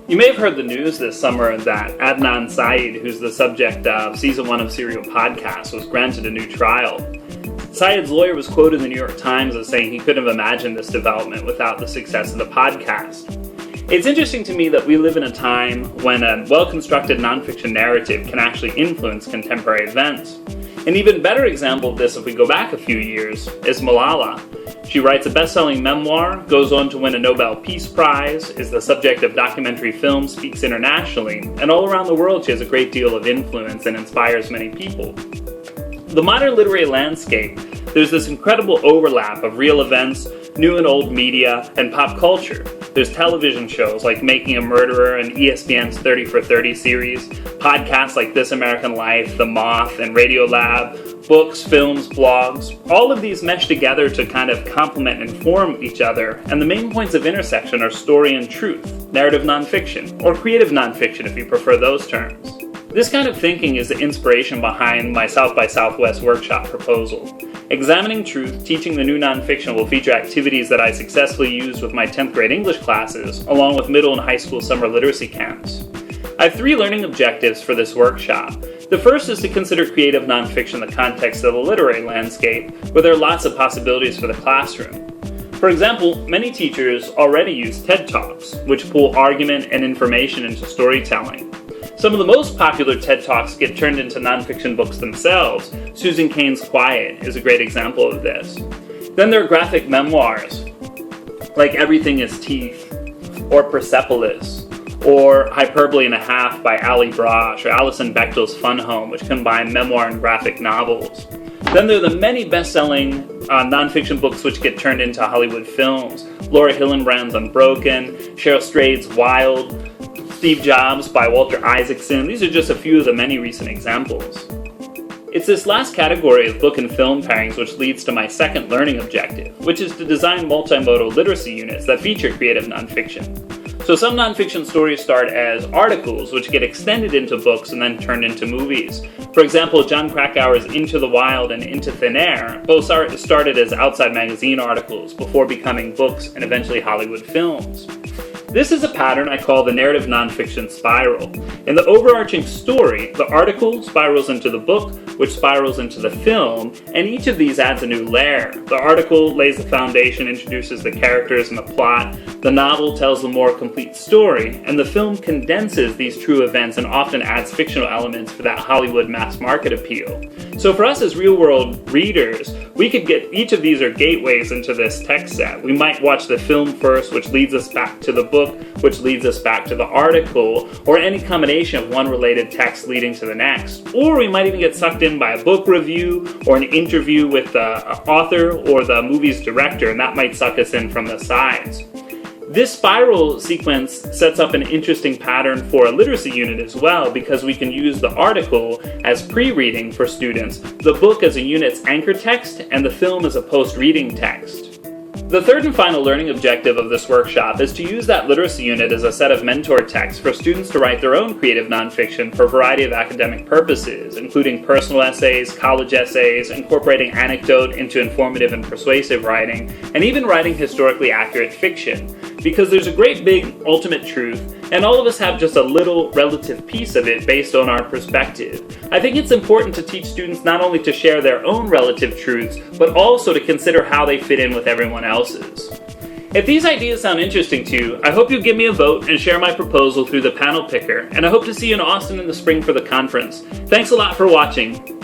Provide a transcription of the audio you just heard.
You may have heard the news this summer that Adnan Syed, who's the subject of Season 1 of Serial Podcast, was granted a new trial. Syed's lawyer was quoted in the New York Times as saying he couldn't have imagined this development without the success of the podcast. It's interesting to me that we live in a time when a well-constructed nonfiction narrative can actually influence contemporary events. An even better example of this, if we go back a few years, is Malala. She writes a best-selling memoir, goes on to win a Nobel Peace Prize, is the subject of documentary films, speaks internationally, and all around the world she has a great deal of influence and inspires many people. The modern literary landscape, there's this incredible overlap of real events, new and old media, and pop culture. There's television shows like Making a Murderer and ESPN's 30 for 30 series, podcasts like This American Life, The Moth, and Radiolab, books, films, blogs. All of these mesh together to kind of complement and inform each other, and the main points of intersection are story and truth, narrative nonfiction, or creative nonfiction if you prefer those terms. This kind of thinking is the inspiration behind my South by Southwest workshop proposal. Examining Truth, Teaching the New Nonfiction will feature activities that I successfully used with my 10th grade English classes, along with middle and high school summer literacy camps. I have 3 learning objectives for this workshop. The first is to consider creative nonfiction in the context of the literary landscape, where there are lots of possibilities for the classroom. For example, many teachers already use TED Talks, which pull argument and information into storytelling. Some of the most popular TED Talks get turned into nonfiction books themselves. Susan Cain's Quiet is a great example of this. Then there are graphic memoirs, like Everything is Teeth, or Persepolis, or Hyperbole and a Half by Ali Brosh, or Alison Bechdel's Fun Home, which combine memoir and graphic novels. Then there are the many best-selling nonfiction books which get turned into Hollywood films. Laura Hillenbrand's Unbroken, Cheryl Strayed's Wild, Steve Jobs by Walter Isaacson. These are just a few of the many recent examples. It's this last category of book and film pairings which leads to my second learning objective, which is to design multimodal literacy units that feature creative nonfiction. So some nonfiction stories start as articles which get extended into books and then turned into movies. For example, John Krakauer's Into the Wild and Into Thin Air both started as Outside magazine articles before becoming books and eventually Hollywood films. This is a pattern I call the narrative nonfiction spiral. In the overarching story, the article spirals into the book, which spirals into the film, and each of these adds a new layer. The article lays the foundation, introduces the characters and the plot, the novel tells the more complete story, and the film condenses these true events and often adds fictional elements for that Hollywood mass market appeal. So for us as real-world readers, we could get each of these are gateways into this text set. We might watch the film first, which leads us back to the book, which leads us back to the article, or any combination of one related text leading to the next. Or we might even get sucked in by a book review or an interview with the author or the movie's director, and that might suck us in from the sides. This spiral sequence sets up an interesting pattern for a literacy unit as well, because we can use the article as pre-reading for students, the book as a unit's anchor text, and the film as a post-reading text. The third and final learning objective of this workshop is to use that literacy unit as a set of mentor texts for students to write their own creative nonfiction for a variety of academic purposes, including personal essays, college essays, incorporating anecdote into informative and persuasive writing, and even writing historically accurate fiction. Because there's a great big ultimate truth, and all of us have just a little relative piece of it based on our perspective. I think it's important to teach students not only to share their own relative truths, but also to consider how they fit in with everyone else's. If these ideas sound interesting to you, I hope you'll give me a vote and share my proposal through the panel picker, and I hope to see you in Austin in the spring for the conference. Thanks a lot for watching.